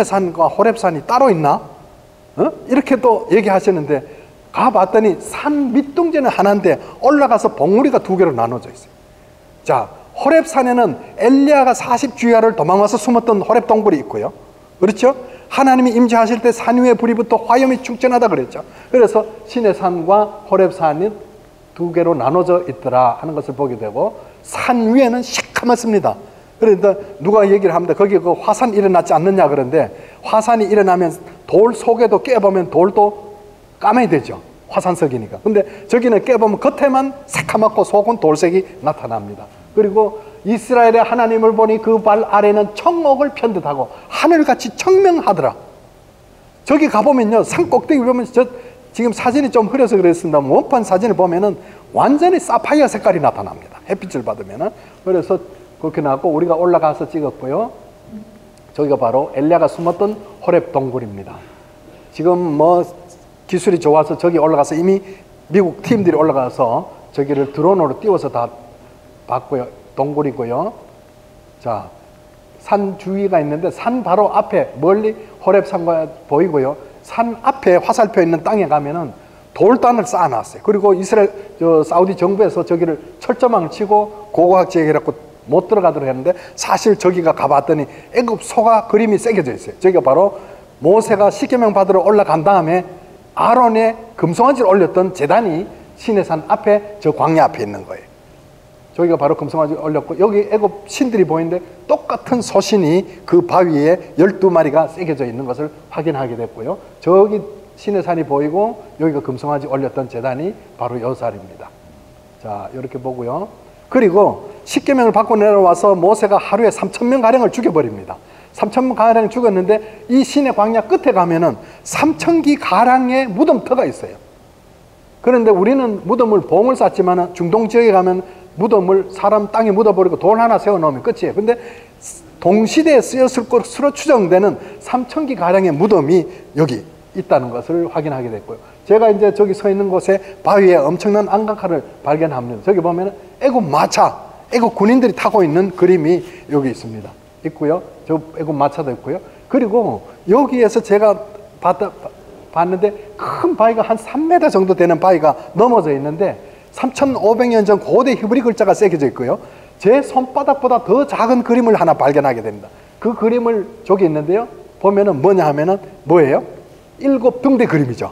산과 호렙산이 따로 있나? 이렇게 또 얘기하시는데 가봤더니 산 밑둥지는 하나인데 올라가서 봉우리가 두 개로 나눠져 있어요. 자, 호렙산에는 엘리야가 40주야를 도망와서 숨었던 호렙 동굴이 있고요. 그렇죠? 하나님이 임재하실 때 산 위에 불이 붙어 화염이 충천하다 그랬죠. 그래서 시내산과 호렙산이 두 개로 나눠져 있더라 하는 것을 보게 되고, 산 위에는 시커멓습니다. 그런데 누가 얘기를 합니다. 거기 그 화산 일어나지 않느냐 그런데, 화산이 일어나면 돌 속에도 깨보면 돌도 까매야 되죠. 화산석이니까. 근데 저기는 깨보면 겉에만 새카맣고 속은 돌색이 나타납니다. 그리고 이스라엘의 하나님을 보니 그 발 아래는 청옥을 편듯하고 하늘같이 청명하더라. 저기 가보면요, 산 꼭대기 보면 지금 사진이 좀 흐려서 그랬습니다. 원판 사진을 보면은 완전히 사파이어 색깔이 나타납니다. 햇빛을 받으면은. 그래서 그렇게 나왔고, 우리가 올라가서 찍었고요. 저기가 바로 엘리야가 숨었던 호렙 동굴입니다. 지금 뭐 기술이 좋아서 저기 올라가서 이미 미국 팀들이 올라가서 저기를 드론으로 띄워서 다 봤고요. 동굴이고요. 자, 산 주위가 있는데 산 바로 앞에 멀리 호렙산과 보이고요. 산 앞에 화살표 있는 땅에 가면은 돌단을 쌓아놨어요. 그리고 이스라엘 사우디 정부에서 저기를 철조망을 치고 고고학지역이라고 못 들어가도록 했는데, 사실 저기가 가봤더니 애굽 소가 그림이 새겨져 있어요. 저기가 바로 모세가 십계명 받으러 올라간 다음에 아론의 금송아지를 올렸던 제단이 시내산 앞에 저 광야 앞에 있는 거예요. 저기가 바로 금송아지를 올렸고, 여기 애굽 신들이 보이는데 똑같은 소신이 그 바위에 12마리가 새겨져 있는 것을 확인하게 됐고요. 저기 시내산이 보이고 여기가 금송아지 올렸던 제단이 바로 요 자리입니다. 자, 이렇게 보고요. 그리고 십계명을 받고 내려와서 모세가 하루에 3,000명 가량을 죽여버립니다. 3,000명 가량 죽었는데 이 시내 광야 끝에 가면은 3,000기 가량의 무덤터가 있어요. 그런데 우리는 무덤을 봉을 쌓지만 중동 지역에 가면 무덤을 사람 땅에 묻어버리고 돌 하나 세워놓으면 끝이에요. 근데 동시대에 쓰였을 것으로 추정되는 3,000기 가량의 무덤이 여기 있다는 것을 확인하게 됐고요. 제가 이제 저기 서 있는 곳에 바위에 엄청난 안각화를 발견합니다. 저기 보면 애굽 마차, 애굽 군인들이 타고 있는 그림이 여기 있습니다. 있고요. 저 애굽 마차도 있고요. 그리고 여기에서 제가 봤는데 큰 바위가 한 3m 정도 되는 바위가 넘어져 있는데 3,500년 전 고대 히브리 글자가 새겨져 있고요. 제 손바닥보다 더 작은 그림을 하나 발견하게 됩니다. 그 그림을 저기 있는데요. 보면은 뭐냐 하면은 뭐예요? 7등대 그림이죠.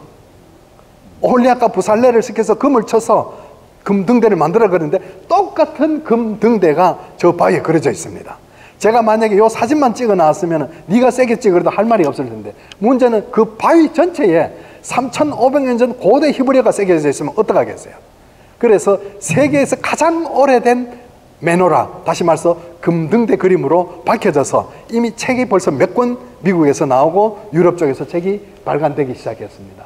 올리아카 부살레를 시켜서 금을 쳐서 금등대를 만들어 그러는데 똑같은 금등대가 저 바위에 그려져 있습니다. 제가 만약에 요 사진만 찍어 놨으면 네가 세게 찍어도 할 말이 없을 텐데, 문제는 그 바위 전체에 3,500년 전 고대 히브리어가 새겨져 있으면 어떡하겠어요? 그래서 세계에서 가장 오래된 메노라, 다시 말해서 금등대 그림으로 밝혀져서 이미 책이 벌써 몇 권 미국에서 나오고 유럽 쪽에서 책이 발간되기 시작했습니다.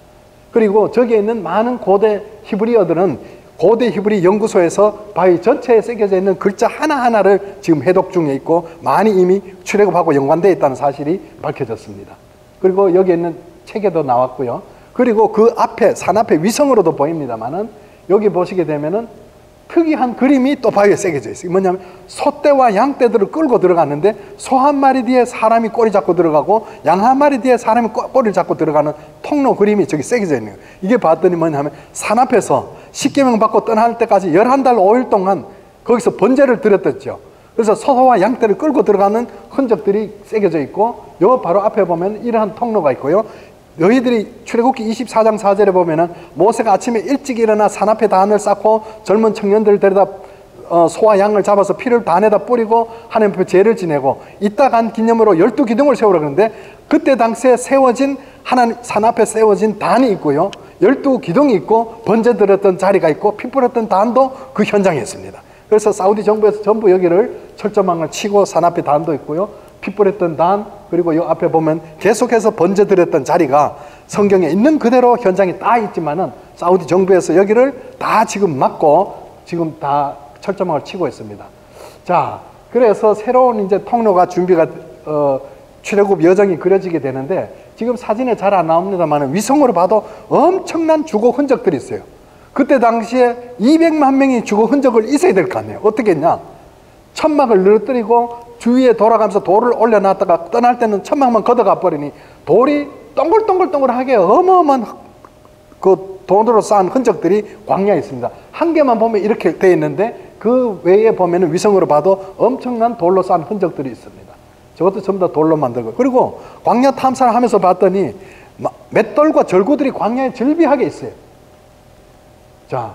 그리고 저기에 있는 많은 고대 히브리어들은 고대 히브리 연구소에서 바위 전체에 새겨져 있는 글자 하나하나를 지금 해독 중에 있고 많이 이미 출애굽하고 연관되어 있다는 사실이 밝혀졌습니다. 그리고 여기 있는 책에도 나왔고요. 그리고 그 앞에, 산 앞에 위성으로도 보입니다만은 여기 보시게 되면은 특이한 그림이 또 바위에 새겨져 있어요. 뭐냐면 소떼와 양떼들을 끌고 들어갔는데 소 한 마리 뒤에 사람이 꼬리 잡고 들어가고 양 한 마리 뒤에 사람이 꼬리를 잡고 들어가는 통로 그림이 저기 새겨져 있는 거예요. 이게 봤더니 뭐냐면 산 앞에서 십계명 받고 떠날 때까지 11달 5일 동안 거기서 번제를 드렸댔죠. 그래서 소와 양떼를 끌고 들어가는 흔적들이 새겨져 있고, 요 바로 앞에 보면 이러한 통로가 있고요. 너희들이 출애굽기 24장 4절에 보면은 모세가 아침에 일찍 일어나 산 앞에 단을 쌓고 젊은 청년들을 데려다 소와 양을 잡아서 피를 단에다 뿌리고 하나님 앞에 제를 지내고 이따 간 기념으로 12기둥을 세우라 그러는데, 그때 당시에 세워진 하나님 산 앞에 세워진 단이 있고요, 12기둥이 있고 번제 드렸던 자리가 있고 피 뿌렸던 단도 그 현장에 있습니다. 그래서 사우디 정부에서 전부 여기를 철조망을 치고 산 앞에 단도 있고요, 피 뿌렸던 단, 그리고 요 앞에 보면 계속해서 번제 드렸던 자리가 성경에 있는 그대로 현장에 다 있지만은 사우디 정부에서 여기를 다 지금 막고 지금 다 철조망을 치고 있습니다. 자, 그래서 새로운 이제 통로가 준비가 출애굽 여정이 그려지게 되는데, 지금 사진에 잘 안 나옵니다만 위성으로 봐도 엄청난 주거 흔적들이 있어요. 그때 당시에 200만 명이 주거 흔적을 있어야 될 거 아니에요. 어떻게 했냐? 천막을 늘어뜨리고 주위에 돌아가면서 돌을 올려놨다가 떠날 때는 천막만 걷어가 버리니 돌이 동글동글동글하게 어마어마한 그 돈으로 쌓은 흔적들이 광야에 있습니다. 한 개만 보면 이렇게 돼 있는데 그 외에 보면은 위성으로 봐도 엄청난 돌로 쌓은 흔적들이 있습니다. 저것도 전부 다 돌로 만든 거. 그리고 광야 탐사를 하면서 봤더니 맷돌과 절구들이 광야에 절비하게 있어요. 자,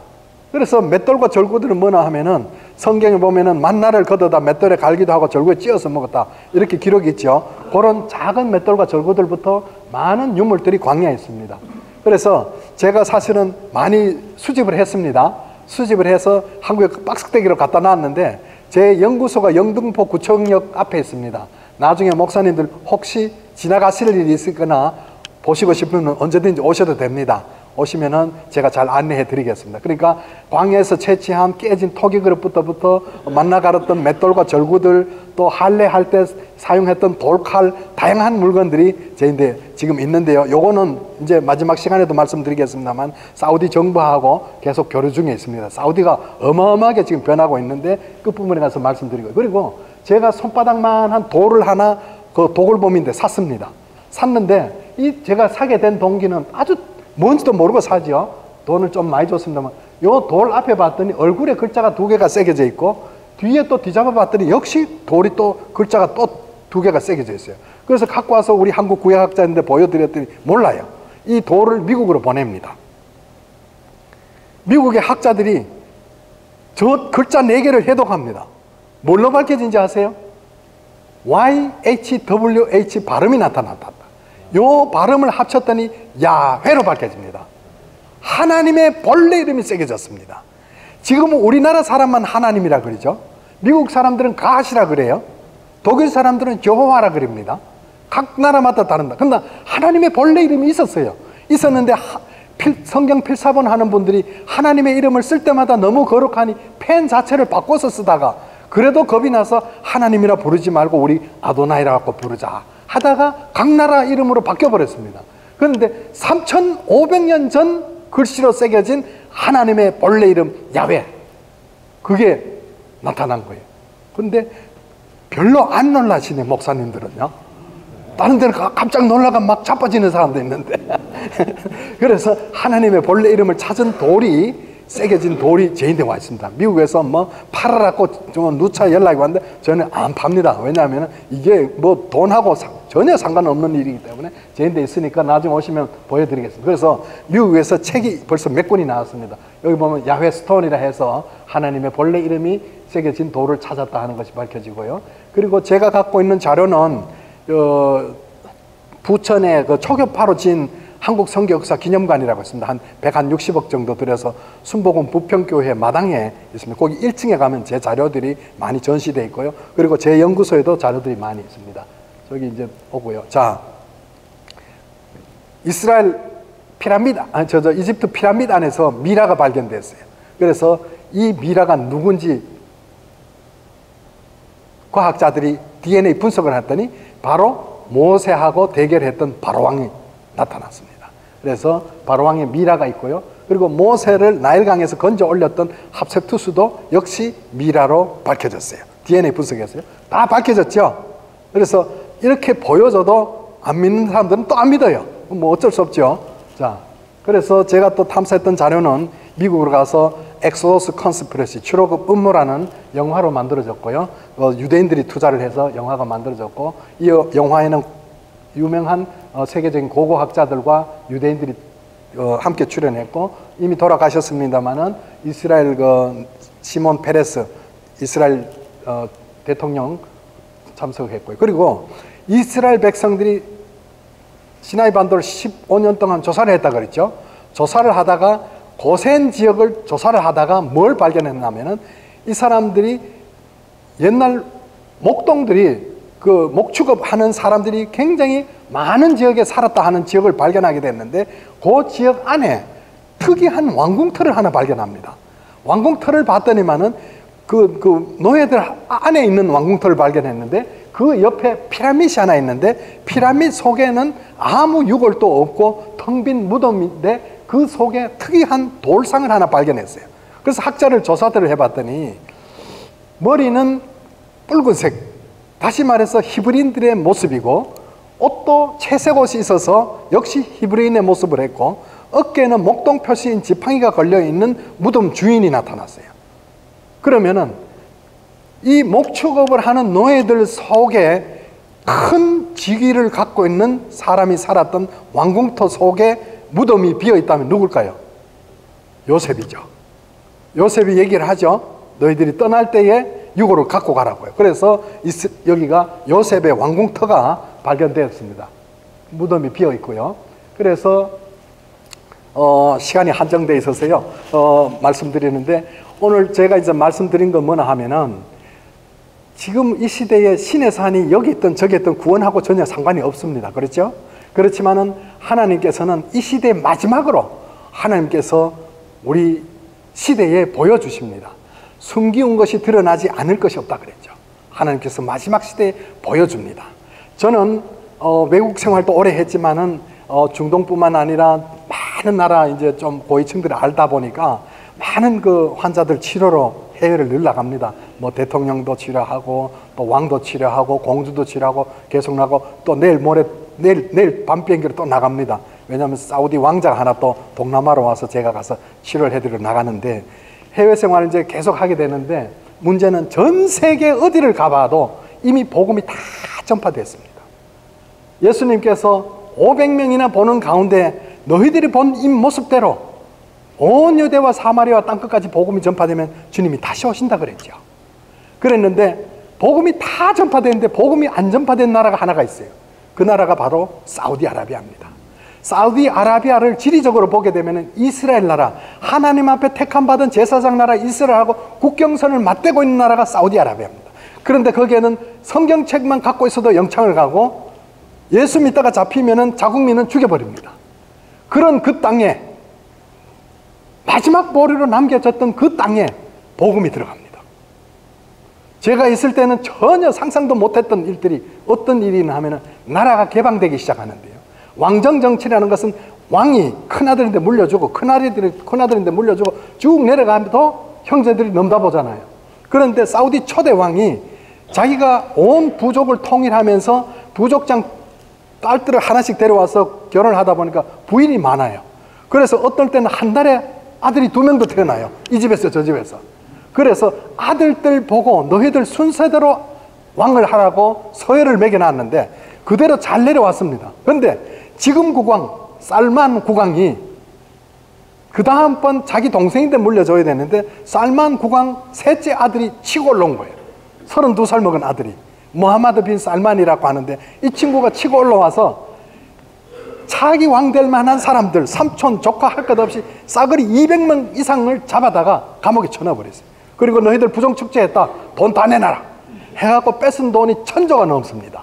그래서 맷돌과 절구들은 뭐나 하면은 성경에 보면은 만나를 걷어다 맷돌에 갈기도 하고 절구에 찧어서 먹었다 이렇게 기록이 있죠. 그런 작은 맷돌과 절구들부터 많은 유물들이 광야에 있습니다. 그래서 제가 사실은 많이 수집을 했습니다. 수집을 해서 한국에 박스대기로 갖다 놨는데 제 연구소가 영등포 구청역 앞에 있습니다. 나중에 목사님들 혹시 지나가실 일이 있거나 보시고 싶으면 언제든지 오셔도 됩니다. 오시면은 제가 잘 안내해 드리겠습니다. 그러니까 광야에서 채취한 깨진 토기 그릇부터 만나 갈았던 맷돌과 절구들, 또 할례할 때 사용했던 돌칼, 다양한 물건들이 제 지금 있는데요. 요거는 이제 마지막 시간에도 말씀드리겠습니다만 사우디 정부하고 계속 교류 중에 있습니다. 사우디가 어마어마하게 지금 변하고 있는데 끝부분에 가서 말씀드리고, 그리고 제가 손바닥만한 돌을 하나 그 도굴범인데 샀습니다. 샀는데 이 제가 사게 된 동기는 아주 뭔지도 모르고 사죠. 돈을 좀 많이 줬습니다만 요 돌 앞에 봤더니 얼굴에 글자가 2개가 새겨져 있고 뒤에 또 뒤잡아 봤더니 역시 돌이 또 글자가 또 2개가 새겨져 있어요. 그래서 갖고 와서 우리 한국 구역학자인데 보여드렸더니 몰라요. 이 돌을 미국으로 보냅니다. 미국의 학자들이 저 글자 4개를 해독합니다. 뭘로 밝혀진지 아세요? YHWH 발음이 나타났다. 요 발음을 합쳤더니 야훼로 밝혀집니다. 하나님의 본래 이름이 새겨졌습니다. 지금은 우리나라 사람만 하나님이라 그러죠. 미국 사람들은 가시라 그래요. 독일 사람들은 여호와라 그럽니다. 각 나라마다 다른다. 그러나 하나님의 본래 이름이 있었어요. 있었는데 성경 필사본 하는 분들이 하나님의 이름을 쓸 때마다 너무 거룩하니 펜 자체를 바꿔서 쓰다가 그래도 겁이 나서 하나님이라 부르지 말고 우리 아도나이라고 부르자 하다가 각 나라 이름으로 바뀌어버렸습니다. 그런데 3500년 전 글씨로 새겨진 하나님의 본래 이름 야훼, 그게 나타난 거예요. 그런데 별로 안 놀라시네, 목사님들은요. 다른 데는 깜짝 놀라가 막 자빠지는 사람도 있는데 그래서 하나님의 본래 이름을 찾은 돌이, 새겨진 돌이 제인데 와 있습니다. 미국에서 뭐 팔아라고 좀 누차 연락이 왔는데 저는 안 팝니다. 왜냐하면 이게 뭐 돈하고 전혀 상관없는 일이기 때문에 제인데 있으니까 나중에 오시면 보여드리겠습니다. 그래서 미국에서 책이 벌써 몇 권이 나왔습니다. 여기 보면 야훼 스톤이라 해서 하나님의 본래 이름이 새겨진 돌을 찾았다 하는 것이 밝혀지고요. 그리고 제가 갖고 있는 자료는 부천에 그 초교파로 진 한국 성교역사 기념관이라고 있습니다. 한 160억 정도 들여서 순복음 부평교회 마당에 있습니다. 거기 1층에 가면 제 자료들이 많이 전시되어 있고요. 그리고 제 연구소에도 자료들이 많이 있습니다. 저기 이제 오고요. 자, 이스라엘 피라미드, 이집트 피라미드 안에서 미라가 발견됐어요. 그래서 이 미라가 누군지 과학자들이 DNA 분석을 했더니 바로 모세하고 대결했던 바로왕이 나타났습니다. 그래서 바로왕의 미라가 있고요. 그리고 모세를 나일강에서 건져 올렸던 합세투스도 역시 미라로 밝혀졌어요. DNA 분석했어요. 다 밝혀졌죠. 그래서 이렇게 보여줘도 안 믿는 사람들은 또 안 믿어요. 뭐 어쩔 수 없죠. 자, 그래서 제가 또 탐사했던 자료는 미국으로 가서 엑소더스 컨스피러시, 출애굽 음모라는 영화로 만들어졌고요. 유대인들이 투자를 해서 영화가 만들어졌고, 이 영화에는 유명한 세계적인 고고학자들과 유대인들이 함께 출연했고, 이미 돌아가셨습니다만은 이스라엘 시몬 페레스 이스라엘 대통령 참석했고요. 그리고 이스라엘 백성들이 시나이 반도를 15년 동안 조사를 했다 그랬죠. 조사를 하다가 고센 지역을 조사를 하다가 뭘 발견했냐면은 이 사람들이 옛날 목동들이 그 목축업하는 사람들이 굉장히 많은 지역에 살았다 하는 지역을 발견하게 됐는데 그 지역 안에 특이한 왕궁터를 하나 발견합니다. 왕궁터를 봤더니만은 그 노예들 안에 있는 왕궁터를 발견했는데 그 옆에 피라밋이 하나 있는데 피라밋 속에는 아무 유골도 없고 텅 빈 무덤인데 그 속에 특이한 돌상을 하나 발견했어요. 그래서 학자를 조사들을 해봤더니 머리는 붉은색, 다시 말해서 히브리인들의 모습이고, 옷도 채색 옷이 있어서 역시 히브리인의 모습을 했고, 어깨에는 목동 표시인 지팡이가 걸려있는 무덤 주인이 나타났어요. 그러면은 이 목축업을 하는 노예들 속에 큰 직위를 갖고 있는 사람이 살았던 왕궁터 속에 무덤이 비어있다면 누굴까요? 요셉이죠. 요셉이 얘기를 하죠. 너희들이 떠날 때에 유고를 갖고 가라고요. 그래서 여기가 요셉의 왕궁터가 발견되었습니다. 무덤이 비어 있고요. 그래서 시간이 한정되어 있어서요, 말씀드리는데, 오늘 제가 이제 말씀드린 건 뭐냐 하면은, 지금 이 시대에 신의 산이 여기 있든 저기 있든 구원하고 전혀 상관이 없습니다. 그렇죠? 그렇지만은 하나님께서는 이 시대의 마지막으로 하나님께서 우리 시대에 보여주십니다. 숨기운 것이 드러나지 않을 것이 없다 그랬죠. 하나님께서 마지막 시대에 보여줍니다. 저는 외국 생활도 오래 했지만은 중동뿐만 아니라 많은 나라 이제 좀 고위층들이 알다 보니까 많은 그 환자들 치료로 해외를 늘 나갑니다. 뭐 대통령도 치료하고 또 왕도 치료하고 공주도 치료하고 계속 나가고, 또 내일 밤 비행기로 또 나갑니다. 왜냐하면 사우디 왕자가 하나 또 동남아로 와서 제가 가서 치료를 해드리러 나가는데, 해외 생활을 이제 계속 하게 되는데, 문제는 전 세계 어디를 가봐도 이미 복음이 다 전파됐습니다. 예수님께서 500명이나 보는 가운데 너희들이 본 이 모습대로 온 유대와 사마리아와 땅끝까지 복음이 전파되면 주님이 다시 오신다 그랬죠. 그랬는데 복음이 다 전파되는데 복음이 안 전파된 나라가 하나가 있어요. 그 나라가 바로 사우디아라비아입니다. 사우디아라비아를 지리적으로 보게 되면 이스라엘 나라, 하나님 앞에 택함받은 제사장 나라 이스라엘하고 국경선을 맞대고 있는 나라가 사우디아라비아입니다. 그런데 거기에는 성경책만 갖고 있어도 영창을 가고, 예수 믿다가 잡히면 자국민은 죽여버립니다. 그런 그 땅에, 마지막 보리로 남겨졌던 그 땅에 복음이 들어갑니다. 제가 있을 때는 전혀 상상도 못했던 일들이, 어떤 일이나 하면 나라가 개방되기 시작하는데요. 왕정정치라는 것은 왕이 큰아들인데 물려주고, 큰아들인데 물려주고 쭉 내려가도 형제들이 넘다보잖아요. 그런데 사우디 초대 왕이 자기가 온 부족을 통일하면서 부족장 딸들을 하나씩 데려와서 결혼을 하다 보니까 부인이 많아요. 그래서 어떨 때는 한 달에 아들이 2명도 태어나요. 이 집에서 저 집에서. 그래서 아들들 보고 너희들 순서대로 왕을 하라고 서열을 매겨놨는데 그대로 잘 내려왔습니다. 그런데 지금 국왕 살만 국왕이 그 다음번 자기 동생인데 물려줘야 되는데, 살만 국왕 셋째 아들이 치고 올라온 거예요. 32살 먹은 아들이 모하마드 빈 살만이라고 하는데, 이 친구가 치고 올라와서 자기 왕 될 만한 사람들, 삼촌, 조카 할 것 없이 싸그리 200명 이상을 잡아다가 감옥에 쳐넣어버렸어요. 그리고 너희들 부정축제했다, 돈 다 내놔라 해갖고 뺏은 돈이 1000조가 넘습니다.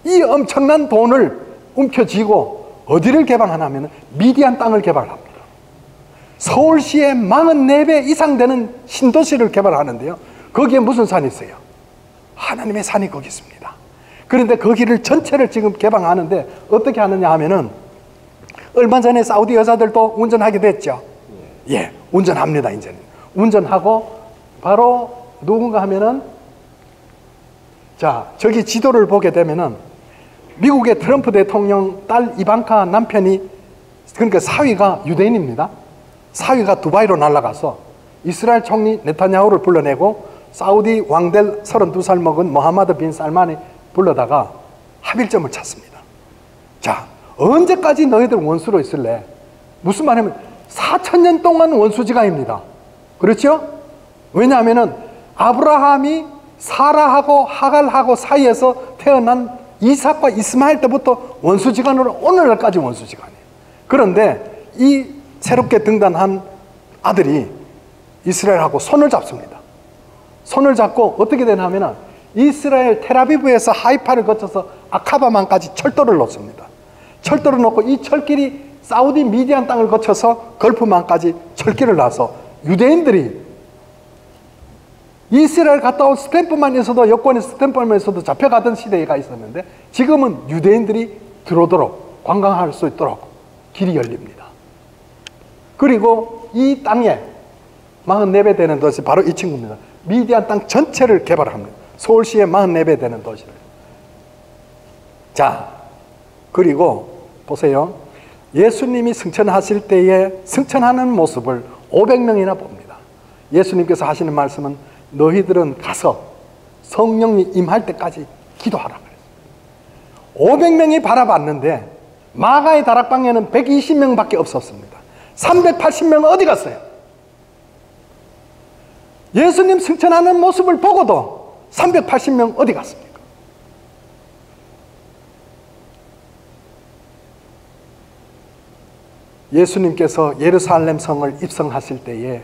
이 엄청난 돈을 움켜쥐고 어디를 개방하냐면 미디안 땅을 개발합니다. 서울시에 44배 이상 되는 신도시를 개발하는데요. 거기에 무슨 산이 있어요? 하나님의 산이 거기 있습니다. 그런데 거기를 전체를 지금 개방하는데 어떻게 하느냐 하면은, 얼마 전에 사우디 여자들도 운전하게 됐죠. 예, 운전합니다. 이제는 운전하고 바로 누군가 하면은, 자, 저기 지도를 보게 되면은 미국의 트럼프 대통령 딸 이방카 남편이, 그러니까 사위가 유대인입니다. 사위가 두바이로 날아가서 이스라엘 총리 네타냐후를 불러내고 사우디 왕될 32살 먹은 모하마드 빈 살만이 불러다가 합일점을 찾습니다. 자, 언제까지 너희들 원수로 있을래? 무슨 말이냐면 4000년 동안 원수지간입니다. 그렇죠? 왜냐하면은 아브라함이 사라하고 하갈하고 사이에서 태어난 이삭과 이스마엘 때부터 원수지간으로 오늘날까지 원수지간이에요. 그런데 이 새롭게 등단한 아들이 이스라엘하고 손을 잡습니다. 손을 잡고 어떻게 되냐면 이스라엘 텔아비브에서 하이파를 거쳐서 아카바만까지 철도를 놓습니다. 철도를 놓고 이 철길이 사우디 미디안 땅을 거쳐서 걸프만까지 철길을 놔서 유대인들이 이스라엘 갔다 온 스탬프만 있어도, 여권에 스탬프만 있어도 잡혀가던 시대가 있었는데, 지금은 유대인들이 들어오도록, 관광할 수 있도록 길이 열립니다. 그리고 이 땅에 44배 되는 것이 바로 이 친구입니다. 미디안 땅 전체를 개발합니다. 서울시에 44배 되는 도시를. 자, 그리고 보세요. 예수님이 승천하실 때에 승천하는 모습을 500명이나 봅니다. 예수님께서 하시는 말씀은 너희들은 가서 성령이 임할 때까지 기도하라 그랬어요. 500명이 바라봤는데 마가의 다락방에는 120명밖에 없었습니다. 380명은 어디 갔어요? 예수님 승천하는 모습을 보고도 380명 어디 갔습니까? 예수님께서 예루살렘 성을 입성하실 때에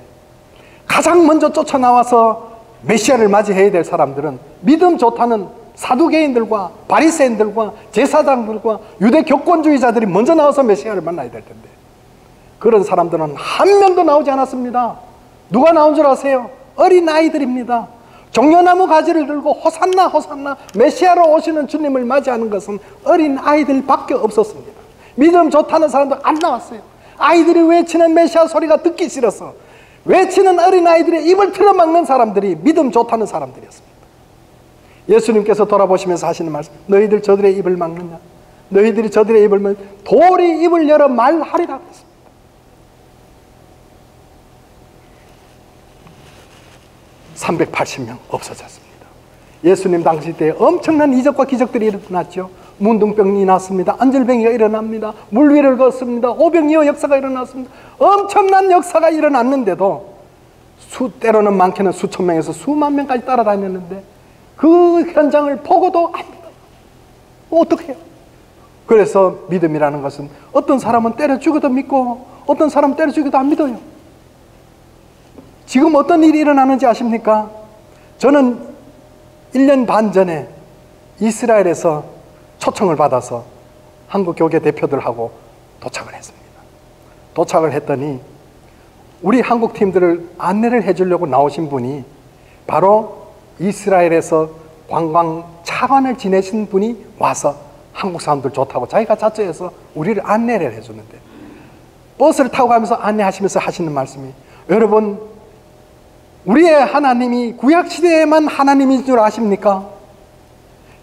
가장 먼저 쫓아나와서 메시아를 맞이해야 될 사람들은 믿음 좋다는 사두개인들과 바리새인들과 제사장들과 유대 교권주의자들이 먼저 나와서 메시아를 만나야 될 텐데 그런 사람들은 한 명도 나오지 않았습니다. 누가 나온 줄 아세요? 어린 아이들입니다. 종려나무 가지를 들고 호산나 호산나 메시아로 오시는 주님을 맞이하는 것은 어린 아이들밖에 없었습니다. 믿음 좋다는 사람도 안 나왔어요. 아이들이 외치는 메시아 소리가 듣기 싫어서 외치는 어린아이들의 입을 틀어막는 사람들이 믿음 좋다는 사람들이었습니다. 예수님께서 돌아보시면서 하시는 말씀, 너희들 저들의 입을 막느냐? 너희들이 저들의 입을 막으면 돌이 입을 열어 말하리라 그랬습니다. (380명) 없어졌습니다. 예수님 당시 때 엄청난 이적과 기적들이 일어났죠. 문둥병이 났습니다. 안절병이가 일어납니다. 물 위를 걷습니다. 오병이어 역사가 일어났습니다. 엄청난 역사가 일어났는데도 때로는 많게는 수천 명에서 수만 명까지 따라다녔는데 그 현장을 보고도 안 믿어요. 어떻게 해요? 그래서 믿음이라는 것은 어떤 사람은 때려 죽여도 믿고 어떤 사람은 때려 죽여도 안 믿어요. 지금 어떤 일이 일어나는지 아십니까? 저는 1년 반 전에 이스라엘에서 초청을 받아서 한국 교계 대표들하고 도착을 했습니다. 도착을 했더니 우리 한국 팀들을 안내를 해주려고 나오신 분이 바로 이스라엘에서 관광 차관을 지내신 분이 와서 한국 사람들 좋다고 자기가 자처해서 우리를 안내를 해주는데 버스를 타고 가면서 안내하시면서 하시는 말씀이 여러분 우리의 하나님이 구약시대에만 하나님인 줄 아십니까?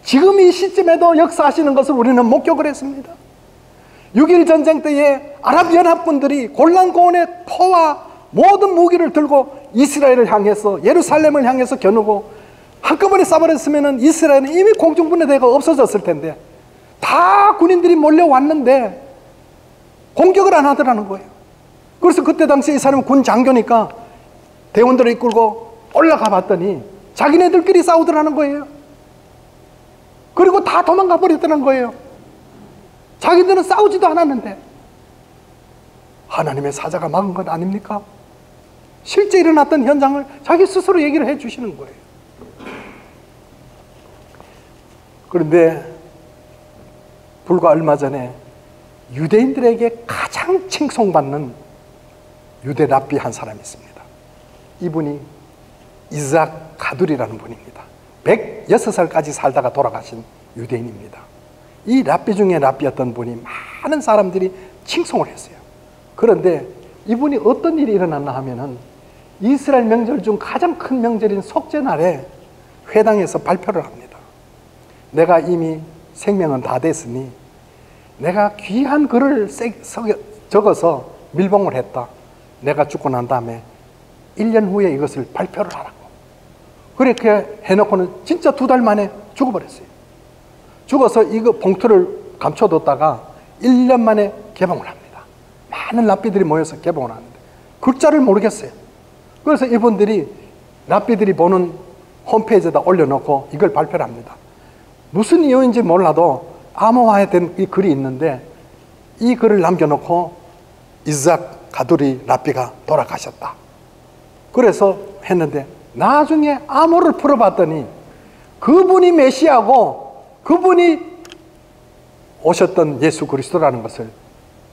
지금 이 시점에도 역사하시는 것을 우리는 목격을 했습니다. 6.1 전쟁 때에 아랍연합군들이 골란고원의 포와 모든 무기를 들고 이스라엘을 향해서 예루살렘을 향해서 겨누고 한꺼번에 쏴버렸으면 이스라엘은 이미 공중분해대가 없어졌을 텐데 다 군인들이 몰려왔는데 공격을 안 하더라는 거예요. 그래서 그때 당시 이 사람은 군 장교니까 대원들을 이끌고 올라가 봤더니 자기네들끼리 싸우더라는 거예요. 그리고 다 도망가 버렸다는 거예요. 자기들은 싸우지도 않았는데 하나님의 사자가 막은 것 아닙니까? 실제 일어났던 현장을 자기 스스로 얘기를 해 주시는 거예요. 그런데 불과 얼마 전에 유대인들에게 가장 칭송받는 유대 랍비 한 사람이 있습니다. 이분이 이삭 가두리라는 분입니다. 106살까지 살다가 돌아가신 유대인입니다. 이 랍비 중에 랍비였던 분이 많은 사람들이 칭송을 했어요. 그런데 이분이 어떤 일이 일어났나 하면은 이스라엘 명절 중 가장 큰 명절인 속죄날에 회당에서 발표를 합니다. 내가 이미 생명은 다 됐으니 내가 귀한 글을 적어서 밀봉을 했다. 내가 죽고 난 다음에 1년 후에 이것을 발표를 하라고. 그렇게 해놓고는 진짜 2달 만에 죽어버렸어요. 죽어서 이거 봉투를 감춰뒀다가 1년 만에 개봉을 합니다. 많은 랍비들이 모여서 개봉을 하는데 글자를 모르겠어요. 그래서 이분들이 랍비들이 보는 홈페이지에다 올려놓고 이걸 발표를 합니다. 무슨 이유인지 몰라도 암호화된 이 글이 있는데 이 글을 남겨놓고 이삭 가두리 랍비가 돌아가셨다. 그래서 했는데 나중에 암호를 풀어봤더니 그분이 메시아고 그분이 오셨던 예수 그리스도라는 것을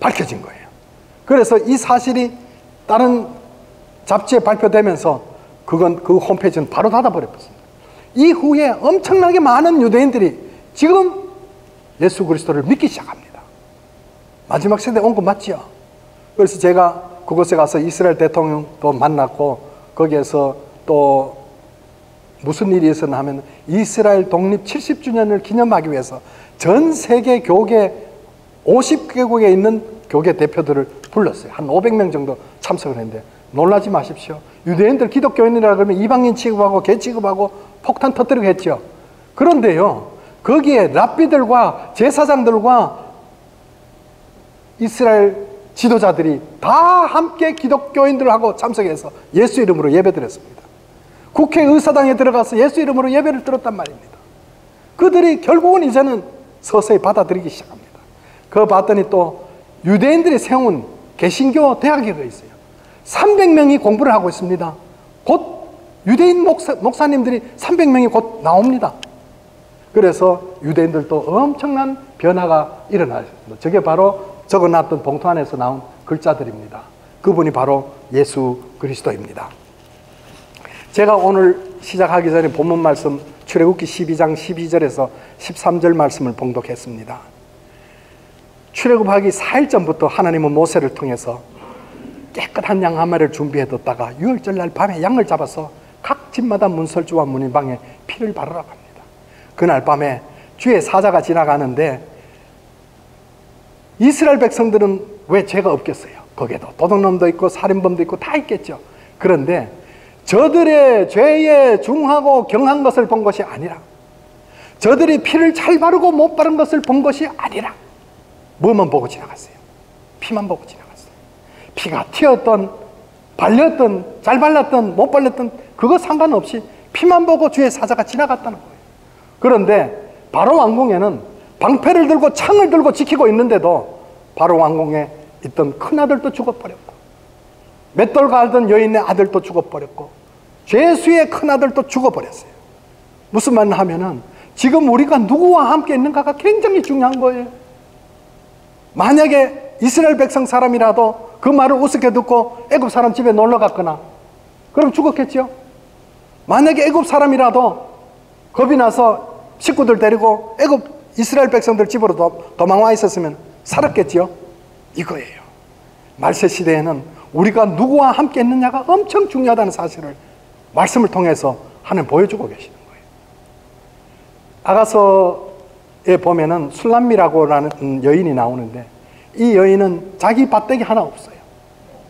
밝혀진 거예요. 그래서 이 사실이 다른 잡지에 발표되면서 그건 그 홈페이지는 바로 닫아버렸습니다. 이후에 엄청나게 많은 유대인들이 지금 예수 그리스도를 믿기 시작합니다. 마지막 세대 온 거 맞지요? 그래서 제가 그곳에 가서 이스라엘 대통령도 만났고 거기에서 또 무슨 일이 있었나 하면 이스라엘 독립 70주년을 기념하기 위해서 전 세계 교계 50개국에 있는 교계 대표들을 불렀어요. 한 500명 정도 참석을 했는데 놀라지 마십시오. 유대인들 기독교인이라 그러면 이방인 취급하고 개 취급하고 폭탄 터뜨리고 했죠. 그런데요, 거기에 랍비들과 제사장들과 이스라엘 지도자들이 다 함께 기독교인들하고 참석해서 예수 이름으로 예배드렸습니다. 국회의사당에 들어가서 예수 이름으로 예배를 드렸단 말입니다. 그들이 결국은 이제는 서서히 받아들이기 시작합니다. 그거 봤더니 또 유대인들이 세운 개신교 대학이 있어요. 300명이 공부를 하고 있습니다. 곧 유대인 목사님들이 300명이 곧 나옵니다. 그래서 유대인들도 엄청난 변화가 일어났습니다. 저게 바로 적어놨던 봉투 안에서 나온 글자들입니다. 그분이 바로 예수 그리스도입니다. 제가 오늘 시작하기 전에 본문 말씀 출애굽기 12장 12절에서 13절 말씀을 봉독했습니다. 출애굽하기 4일 전부터 하나님은 모세를 통해서 깨끗한 양 한 마리를 준비해뒀다가 6월절 날 밤에 양을 잡아서 각 집마다 문설주와 문인방에 피를 바르라고 합니다. 그날 밤에 주의 사자가 지나가는데 이스라엘 백성들은 왜 죄가 없겠어요? 거기에도 도둑놈도 있고 살인범도 있고 다 있겠죠. 그런데 저들의 죄에 중하고 경한 것을 본 것이 아니라, 저들이 피를 잘 바르고 못 바른 것을 본 것이 아니라 뭐만 보고 지나갔어요? 피만 보고 지나갔어요. 피가 튀었던 발렸던 잘 발랐던 못 발렸던 그거 상관없이 피만 보고 주의 사자가 지나갔다는 거예요. 그런데 바로 왕궁에는 방패를 들고 창을 들고 지키고 있는데도 바로 왕궁에 있던 큰아들도 죽어버렸고, 맷돌 갈던 여인의 아들도 죽어버렸고, 죄수의 큰아들도 죽어버렸어요. 무슨 말을 하면은 지금 우리가 누구와 함께 있는가가 굉장히 중요한 거예요. 만약에 이스라엘 백성 사람이라도 그 말을 우습게 듣고 애굽 사람 집에 놀러 갔거나 그럼 죽었겠죠. 만약에 애굽 사람이라도 겁이 나서 식구들 데리고 애굽 이스라엘 백성들 집으로 도망와 있었으면 살았겠죠. 이거예요. 말세 시대에는 우리가 누구와 함께 있느냐가 엄청 중요하다는 사실을 말씀을 통해서 하나님 보여주고 계시는 거예요. 아가서에 보면은 술람미라고 하는 여인이 나오는데, 이 여인은 자기 밭대기 하나 없어요.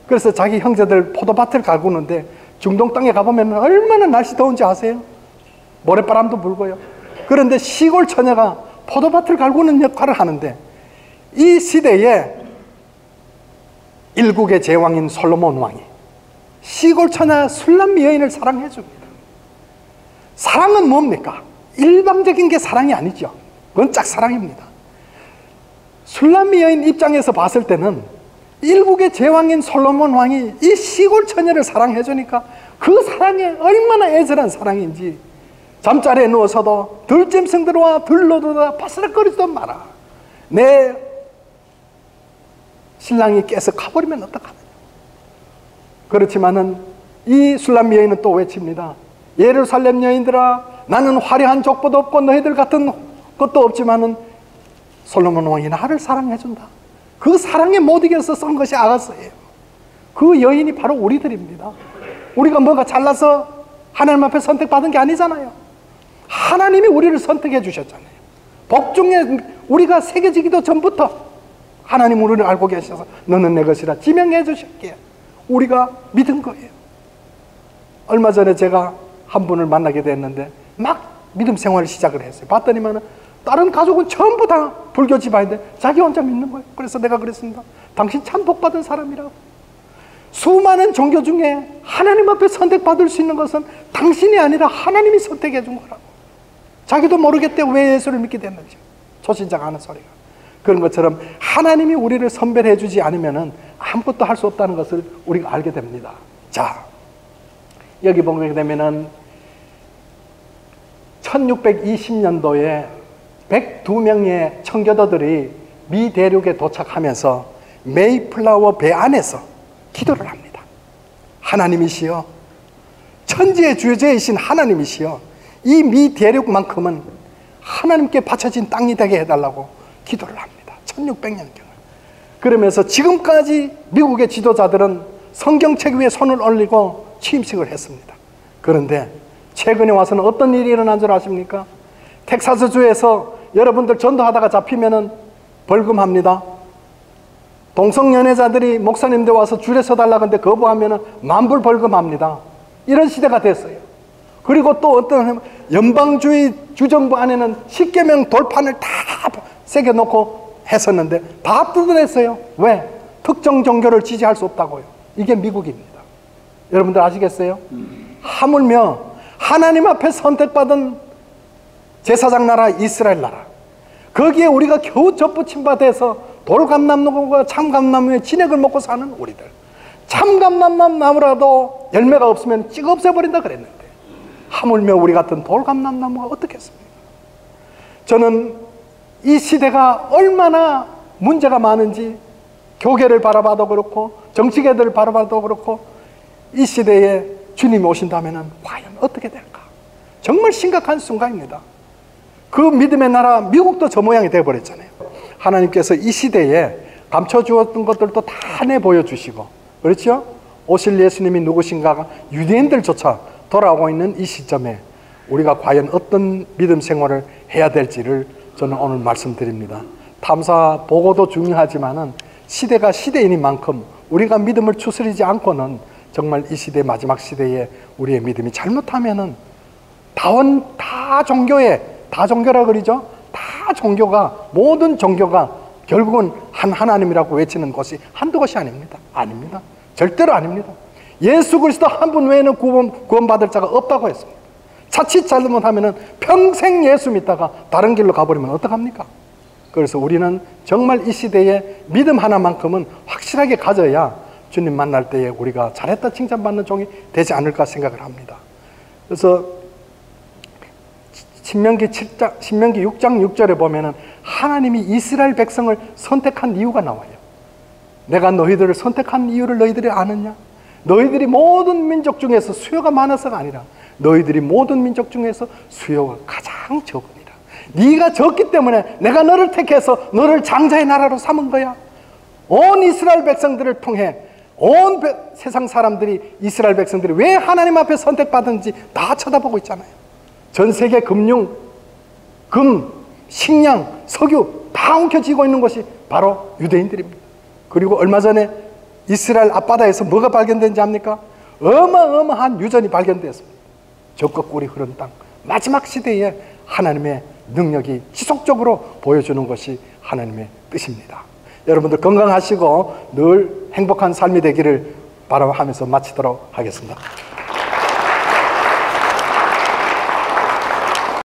그래서 자기 형제들 포도밭을 가꾸는데 중동 땅에 가보면 얼마나 날씨 더운지 아세요? 모래바람도 불고요. 그런데 시골 처녀가 포도밭을 가꾸는 역할을 하는데, 이 시대에 일국의 제왕인 솔로몬 왕이 시골 처녀 술람미 여인을 사랑해 줍니다. 사랑은 뭡니까? 일방적인 게 사랑이 아니죠. 그건 짝사랑입니다. 술람미 여인 입장에서 봤을 때는 일국의 제왕인 솔로몬 왕이 이 시골 처녀를 사랑해 주니까 그 사랑이 얼마나 애절한 사랑인지, 잠자리에 누워서도 들짐승 들어와 들러들어와 바스락거리지도 마라. 내 신랑이 깨서 가버리면 어떡하느냐. 그렇지만은 이 술람미 여인은 또 외칩니다. 예루살렘 여인들아, 나는 화려한 족보도 없고 너희들 같은 것도 없지만은 솔로몬 왕이 나를 사랑해준다. 그 사랑에 못 이겨서 쓴 것이 아가서예요. 그 여인이 바로 우리들입니다. 우리가 뭐가 잘나서 하나님 앞에 선택받은 게 아니잖아요. 하나님이 우리를 선택해 주셨잖아요. 복중에 우리가 새겨지기도 전부터 하나님 우리를 알고 계셔서 너는 내 것이라 지명해 주셨기에 우리가 믿은 거예요. 얼마 전에 제가 한 분을 만나게 됐는데 막 믿음 생활을 시작을 했어요. 봤더니만 다른 가족은 전부 다 불교 집안인데 자기 혼자 믿는 거예요. 그래서 내가 그랬습니다. 당신 참 복받은 사람이라고. 수많은 종교 중에 하나님 앞에 선택받을 수 있는 것은 당신이 아니라 하나님이 선택해 준 거라고. 자기도 모르겠대 왜 예수를 믿게 됐는지. 초신자가 하는 소리가. 그런 것처럼 하나님이 우리를 선별해 주지 않으면 아무것도 할 수 없다는 것을 우리가 알게 됩니다. 자, 여기 보게 되면은 1620년도에 102명의 청교도들이 미 대륙에 도착하면서 메이플라워 배 안에서 기도를 합니다. 하나님이시여, 천지의 주제이신 하나님이시여, 이 미 대륙만큼은 하나님께 바쳐진 땅이 되게 해달라고 기도를 합니다. 1600년경을. 그러면서 지금까지 미국의 지도자들은 성경책 위에 손을 올리고 취임식을 했습니다. 그런데 최근에 와서는 어떤 일이 일어난 줄 아십니까? 텍사스주에서 여러분들 전도하다가 잡히면은 벌금합니다. 동성연애자들이 목사님들 와서 줄에 서달라고 하는데 거부하면은 만불 벌금합니다. 이런 시대가 됐어요. 그리고 또 어떤 연방주의 주정부 안에는 10계명 돌판을 다 새겨놓고 했었는데 다 뜯어냈어요. 왜? 특정 종교를 지지할 수 없다고요. 이게 미국입니다. 여러분들 아시겠어요? 하물며 하나님 앞에 선택받은 제사장 나라 이스라엘 나라, 거기에 우리가 겨우 접붙임 바 돼서 돌감람나무와 참감나무의 진액을 먹고 사는 우리들, 참감람나무라도 열매가 없으면 찍어 없애버린다 그랬는데 하물며 우리 같은 돌감람나무가 어떻겠습니까? 저는 이 시대가 얼마나 문제가 많은지 교계를 바라봐도 그렇고 정치계들을 바라봐도 그렇고 이 시대에 주님이 오신다면 과연 어떻게 될까? 정말 심각한 순간입니다. 그 믿음의 나라 미국도 저 모양이 되어버렸잖아요. 하나님께서 이 시대에 감춰주었던 것들도 다 내보여주시고, 그렇죠? 오실 예수님이 누구신가가 유대인들조차 돌아오고 있는 이 시점에 우리가 과연 어떤 믿음 생활을 해야 될지를 저는 오늘 말씀드립니다. 탐사 보고도 중요하지만은 시대가 시대인인 만큼 우리가 믿음을 추스리지 않고는 정말 이 시대 마지막 시대에 우리의 믿음이 잘못하면은 다 종교라 그러죠? 다 종교가, 모든 종교가 결국은 한 하나님이라고 외치는 것이 한두 것이 아닙니다. 아닙니다. 절대로 아닙니다. 예수 그리스도 한 분 외에는 구원받을 자가 없다고 했습니다. 자칫 잘못하면은 평생 예수 믿다가 다른 길로 가버리면 어떡합니까? 그래서 우리는 정말 이 시대에 믿음 하나만큼은 확실하게 가져야 주님 만날 때에 우리가 잘했다 칭찬받는 종이 되지 않을까 생각을 합니다. 그래서 신명기 6장 6절에 보면은 하나님이 이스라엘 백성을 선택한 이유가 나와요. 내가 너희들을 선택한 이유를 너희들이 아느냐? 너희들이 모든 민족 중에서 수요가 많아서가 아니라 너희들이 모든 민족 중에서 수요가 가장 적으니라. 네가 적기 때문에 내가 너를 택해서 너를 장자의 나라로 삼은 거야. 온 이스라엘 백성들을 통해 온 세상 사람들이, 이스라엘 백성들이 왜 하나님 앞에 선택받은지 다 쳐다보고 있잖아요. 전 세계 금융, 금, 식량, 석유 다 움켜쥐고 있는 것이 바로 유대인들입니다. 그리고 얼마 전에 이스라엘 앞바다에서 뭐가 발견된지 압니까? 어마어마한 유전이 발견되었습니다. 적과 꿀이 흐른 땅, 마지막 시대에 하나님의 능력이 지속적으로 보여주는 것이 하나님의 뜻입니다. 여러분들 건강하시고 늘 행복한 삶이 되기를 바라면서 마치도록 하겠습니다.